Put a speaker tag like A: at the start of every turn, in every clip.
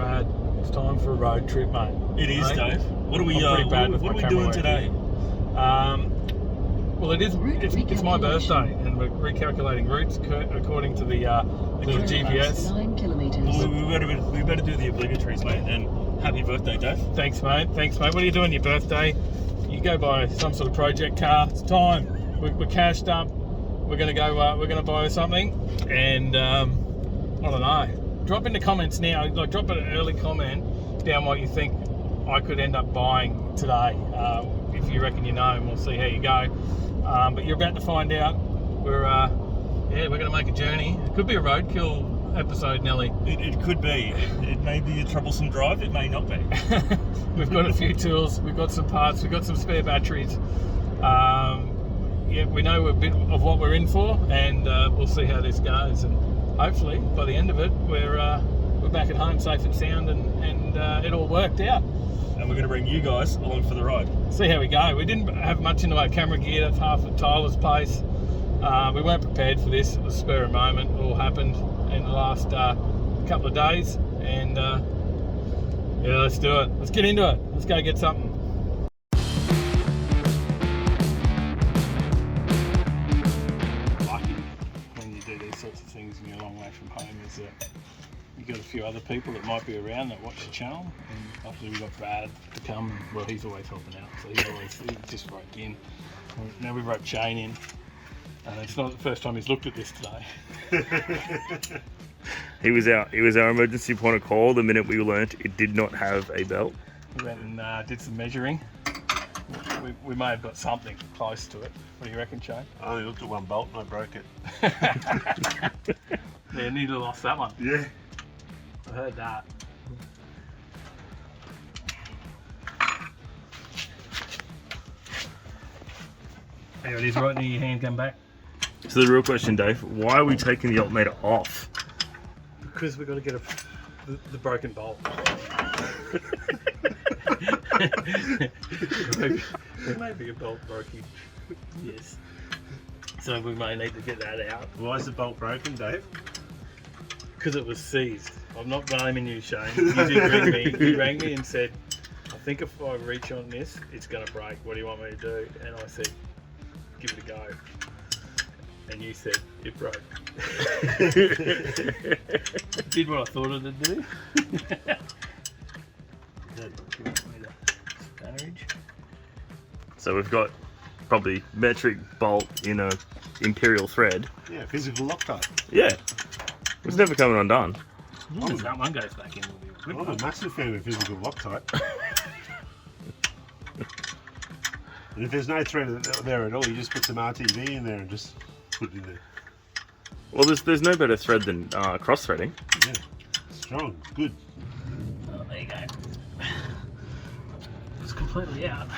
A: Brad, it's time for a road trip, mate.
B: It is,
A: Mate,
B: Dave. What are we
A: what
B: doing today?
A: Well, it's my birthday, and we're recalculating routes according to the GPS.
C: 9 kilometres.
B: Well, we better do the obligatories, mate. And happy birthday, Dave.
A: Thanks, mate. What are you doing your birthday? You go buy some sort of project car. It's time. We're cashed up. We're gonna go. We're gonna buy something, and I don't know. Drop in the comments now. Like, drop an early comment down what you think I could end up buying today. If you reckon you know, and we'll see how you go. But you're about to find out. We're going to make a journey. It could be a roadkill episode, Nelly.
B: It could be. It may be a troublesome drive. It may not be.
A: We've got a few tools. We've got some parts. We've got some spare batteries. We know a bit of what we're in for, and we'll see how this goes. And hopefully, by the end of it, we're back at home safe and sound, and it all worked out.
B: And we're going to bring you guys along for the ride.
A: See how we go. We didn't have much in the way of camera gear. That's half of Tyler's pace. We weren't prepared for this. It was a spur of the moment. It all happened in the last couple of days. And yeah, let's do it. Let's get into it. Let's go get something. Lucky when you do these sorts of things and you're a long way from home is that you've got a few other people that might be around that watch the channel, and obviously we've got Brad to come. Well, he's always helping out, so he just roped in. Now we've roped Shane in, and it's not the first time he's looked at this today.
D: He was our emergency point of call the minute we learnt it did not have a belt.
A: We went and did some measuring. We may have got something close to it. What do you reckon, Shane?
E: I only looked at one bolt and I broke it.
A: Yeah, nearly lost that one.
E: Yeah.
A: I heard that. There it is, right near your hand, come back.
D: So the real question, Dave, why are we taking the alternator off?
A: Because we've got to get the broken bolt. There may be a bolt broken. Yes. So we may need to get that out.
E: Why is the bolt broken, Dave?
A: Because it was seized. I'm not blaming you, Shane. You did ring me. You rang me and said, I think if I reach on this, it's going to break. What do you want me to do? And I said, give it a go. And you said, it broke. Did what I thought it would do.
D: So we've got probably metric bolt in a imperial thread.
E: Yeah, physical Loctite.
D: Yeah. It's never coming undone.
A: That one goes back in.
E: I'm a massive fan of physical Loctite. And if there's no thread there at all, you just put some RTV in there and just put it in there.
D: Well, there's no better thread than cross threading.
E: Yeah, strong, good.
A: Oh, there you go. It's completely out.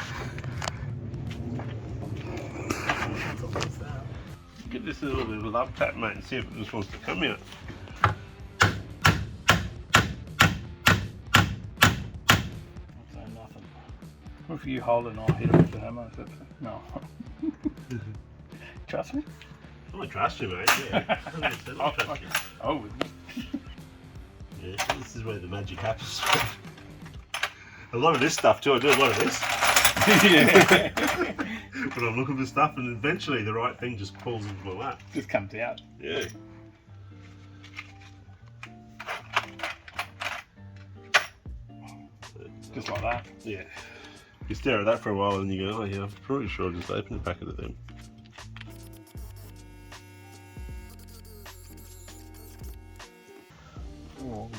E: Give this a little bit of a love tap, mate, and see if it just wants to come out.
A: Nothing. What if you hold it and I'll hit it with the hammer? No. Trust me?
E: I trust you, mate. Yeah. I trust you.
A: Oh,
E: Yeah, this is where the magic happens. A lot of this stuff too. I do a lot of this.
A: yeah.
E: But I'm looking for stuff, and eventually the right thing just falls into my lap.
A: Just comes out.
E: Yeah.
A: Just like that.
E: Yeah. You stare at that for a while, and you go, "Oh yeah, I'm pretty sure I just opened a packet of them."
A: Oh,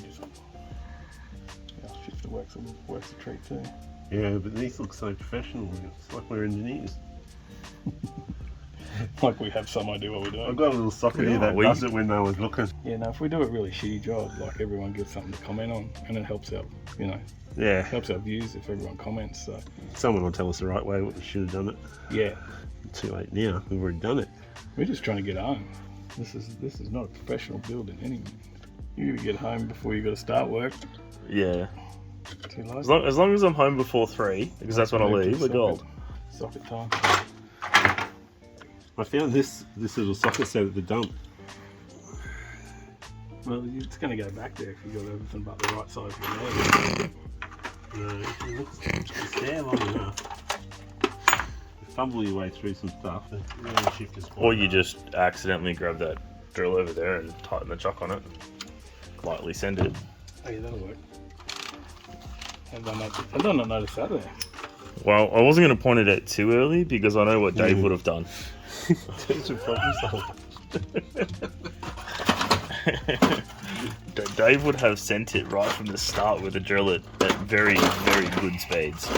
A: shifter works a treat too.
E: Yeah, but these look so professional. It's like we're engineers.
A: Like we have some idea what we're doing.
E: I've got a little socket here that does it when no one's looking.
A: Yeah, no, if we do a really shitty job, like everyone gives something to comment on, and it helps out,
D: Yeah.
A: helps our views if everyone comments. So
E: Someone will tell us the right way, what we should have done it.
A: yeah,
E: Too late now. We've already done it.
A: we're just trying to get home. This is not a professional building anyway. You gotta get home before you gotta start work.
D: Yeah.
A: Too late.
D: As long as I'm home before 3, because that's when I leave, we're gold.
A: Socket time.
E: I found this little socket set at the dump.
A: Well, it's going to go back there if you've got everything but the right size of the nose.
E: No, it's there long enough. You fumble your way through some stuff. The real shift is quite
D: Or you
E: hard.
D: just accidentally grab that drill over there and tighten the chock on it. Lightly send it.
A: Oh yeah, that'll work. I don't notice that there.
D: Well, I wasn't going to point it out too early because I know what Dave would have done.
E: It's a problem solver.
D: Dave would have sent it right from the start with a drill at very, very good speeds.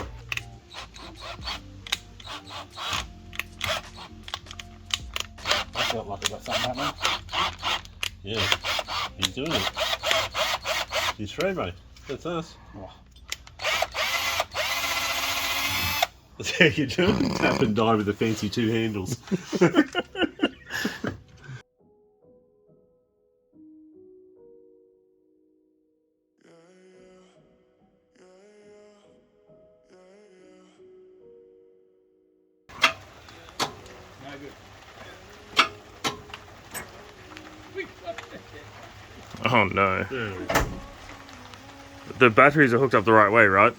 A: I felt like I got something happening.
E: Yeah, he's doing it. He's free, mate. That's us.
A: Oh.
E: That's how you do it. Tap and die with the fancy two handles.
A: No good.
D: Oh no.
E: Yeah.
D: The batteries are hooked up the right way, right?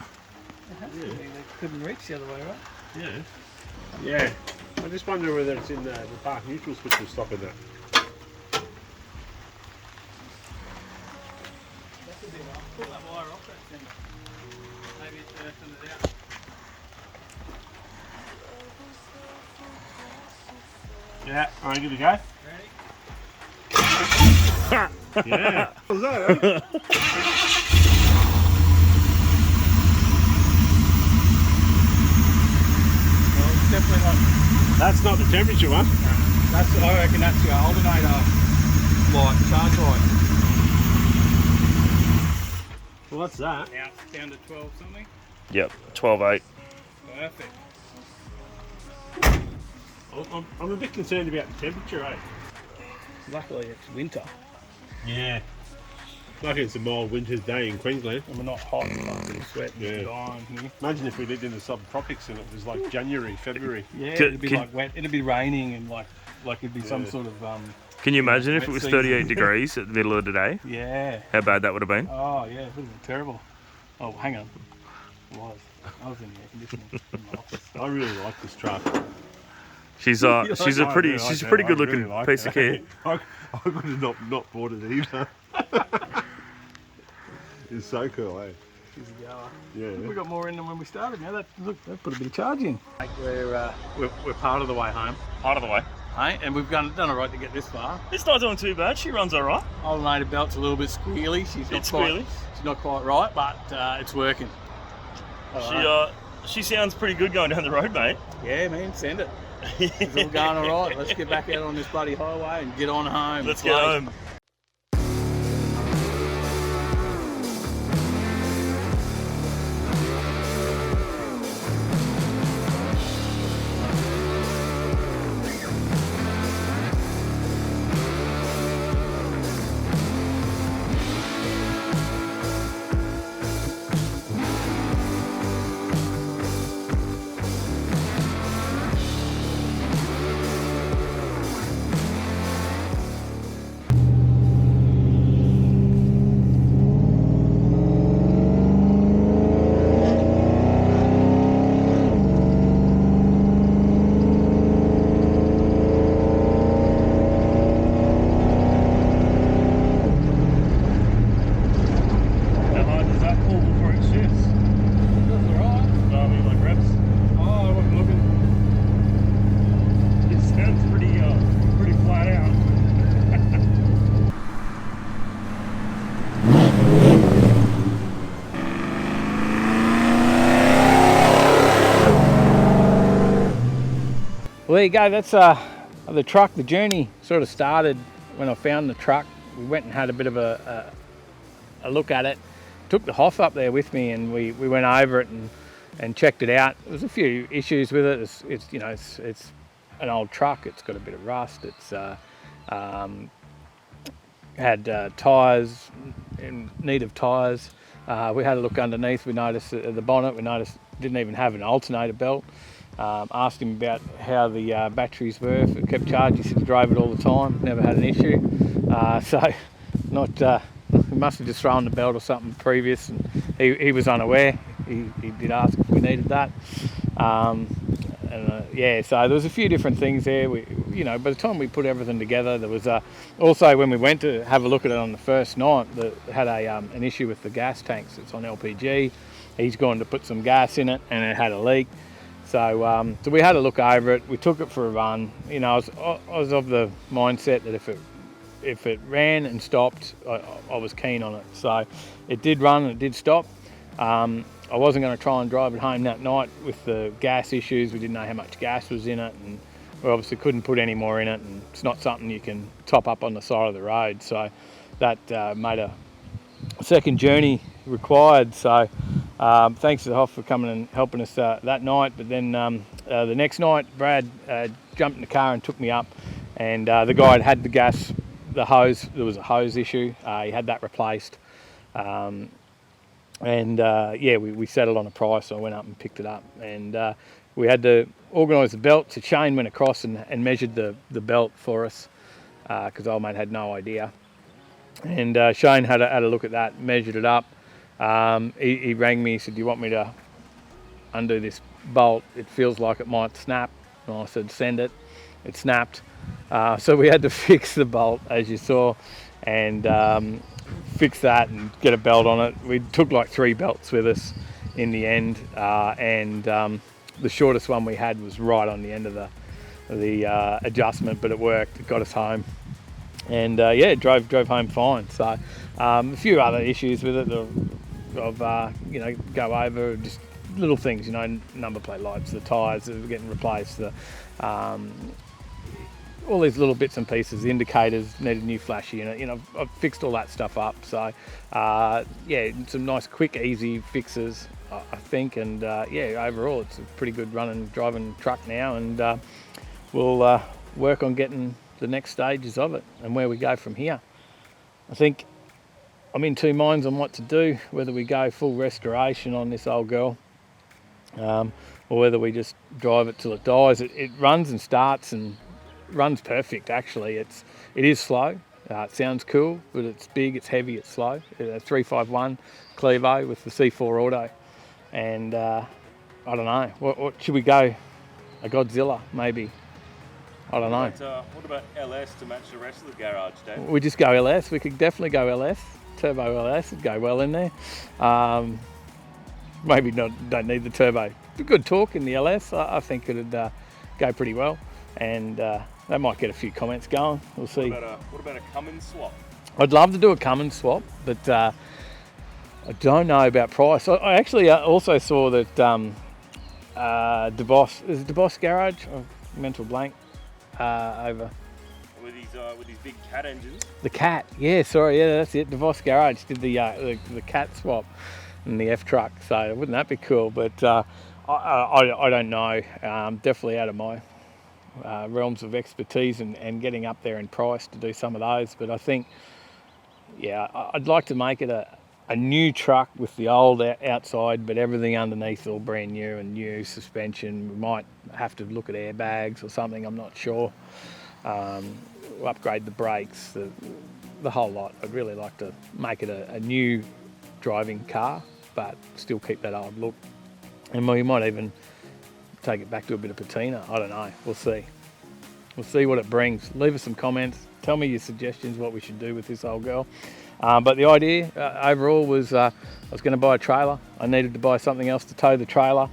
A: They couldn't reach the other way, right?
E: Yeah. Yeah. I just wonder whether it's in the park neutral switch will stop in that.
A: Pull that wire off that thing. Maybe it's earthing it out.
E: Yeah. All right, good to go.
A: Ready?
E: Yeah. What was that?
A: Well, it's definitely not.
E: That's not the temperature one.
A: I reckon that's your alternator light, charge light.
E: Well, that's that.
A: Now it's down to 12 something.
D: Yep, 12.8.
A: Perfect.
E: I'm a bit concerned about the temperature, eh?
A: Luckily it's winter
E: Yeah. Lucky it's a mild winter's day in Queensland.
A: and we're not hot and fucking sweating
E: Yeah.
A: and dying here.
E: Imagine if we lived in the subtropics and it was like January, February.
A: Yeah,
D: Can-
A: it'd be
D: can-
A: like wet. It'd be raining and like it'd be some
E: Yeah.
A: sort of
D: Can you imagine if it
A: Wet
D: was
A: season.
D: 38 degrees at the middle of the day?
A: yeah.
D: How bad that would have been?
A: Oh yeah, it would have been terrible. Oh, hang on. I was in the air conditioning in my office.
E: I really like this truck.
D: She's a pretty good looking piece of kit.
E: I could have not bought it either. It's so cool, eh?
A: She's a goer.
E: Yeah.
A: We got more in than when we started. Now that put a bit of charge in. We're part of the way home,
D: Part of the way.
A: hey, and we've done all right to get this far.
D: It's not doing too bad. She runs all right.
A: Alternator belt's a little bit squealy. She's not quite right, but it's working.
D: She sounds pretty good going down the road, mate.
A: Yeah, man, send it. It's all going all right. Let's get back out on this bloody highway and get on home.
D: Let's
A: It's
D: get
A: late.
D: home. How hard does that pull before it shifts?
A: That's all right.
D: I mean, like reps.
A: Oh, I wasn't looking.
D: It sounds pretty flat out.
A: Well, there you go. That's the truck. The journey sort of started when I found the truck. We went and had a bit of a look at it. Took the Hoff up there with me, and we went over it and checked it out. There's a few issues with it. It's an old truck. It's got a bit of rust. It's had tyres in need of tyres. We had a look underneath. We noticed the bonnet. We noticed it didn't even have an alternator belt. Asked him about how the batteries were, if it kept charging. He said he drove it all the time, never had an issue. So he must have just thrown the belt or something previous, and he was unaware. He did ask if we needed that. Yeah, so there was a few different things there. By the time we put everything together, there was also when we went to have a look at it on the first night, that had an issue with the gas tanks. It's on LPG. He's gone to put some gas in it, and it had a leak. So we had a look over it. We took it for a run. I was of the mindset that if it ran and stopped, I was keen on it. So it did run and it did stop. I wasn't going to try and drive it home that night with the gas issues. We didn't know how much gas was in it, and we obviously couldn't put any more in it, and it's not something you can top up on the side of the road. So that made a second journey required. So thanks to Hoff for coming and helping us that night. But then the next night, Brad jumped in the car and took me up, and the guy had the hose. There was a hose issue. He had that replaced. We settled on a price, so I went up and picked it up, and we had to organise the belt. So Shane went across and measured the belt for us, because old mate had no idea, and Shane had a look at that, measured it up. He rang me, he said, "Do you want me to undo this bolt? It feels like it might snap." And I said, "Send it." It snapped, so we had to fix the bolt, as you saw, and fix that and get a belt on it. We took like 3 belts with us in the end, and the shortest one we had was right on the end of the adjustment, but it worked. It got us home, and drove home fine. So a few other issues with it of go over, just little things, number plate lights, the tyres that were getting replaced, all these little bits and pieces. The indicators needed a new flash unit. I've fixed all that stuff up. So some nice, quick, easy fixes, I think. And overall, it's a pretty good driving truck now. And we'll work on getting the next stages of it and where we go from here. I think I'm in 2 minds on what to do, whether we go full restoration on this old girl, or whether we just drive it till it dies. It runs and starts and runs perfect. Actually, it is slow. It sounds cool, but it's big, it's heavy, it's slow. 351 Clevo with the C4 auto, and I don't know. What should we go? A Godzilla, maybe. I don't know.
B: What about LS to match the rest of the garage, Dave?
A: We just go LS. We could definitely go LS. Turbo LS would go well in there. Maybe don't need the turbo. Good torque in the LS. I think it'd go pretty well, and that might get a few comments going. We'll see.
B: What about a Cummins swap?
A: I'd love to do a Cummins swap, but I don't know about price. I actually also saw that DeVos Garage, mental blank, over
B: With his big cat engines.
A: the Cat. Yeah, sorry, yeah, that's it. DeVos Garage did the Cat swap in the F truck. So wouldn't that be cool? But I don't know. Definitely out of my realms of expertise and getting up there in price to do some of those. But I think, I'd like to make it a new truck with the old outside, but everything underneath all brand new and new suspension. We might have to look at airbags or something, I'm not sure. We'll upgrade the brakes, the whole lot. I'd really like to make it a new driving car, but still keep that old look. And we might even take it back to a bit of patina. I don't know. We'll see. We'll see what it brings. Leave us some comments. Tell me your suggestions, what we should do with this old girl. But the idea overall was I was going to buy a trailer. I needed to buy something else to tow the trailer.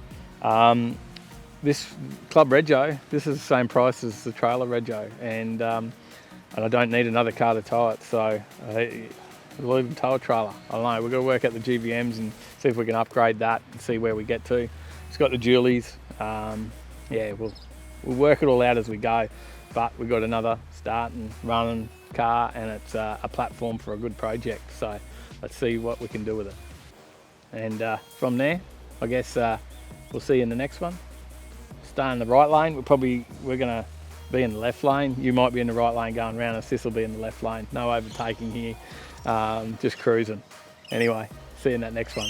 A: This Club Rego, this is the same price as the trailer Rego, and I don't need another car to tow it, so we'll even tow a trailer. I don't know. We've got to work out the GVMs and see if we can upgrade that and see where we get to. It's got the dualies. We'll work it all out as we go, but we've got another start and running car, and it's a platform for a good project. So let's see what we can do with it. And from there, I guess we'll see you in the next one. Stay in the right lane. We're going to be in the left lane. You might be in the right lane going round, and Sis will be in the left lane. No overtaking here, just cruising. Anyway, see you in that next one.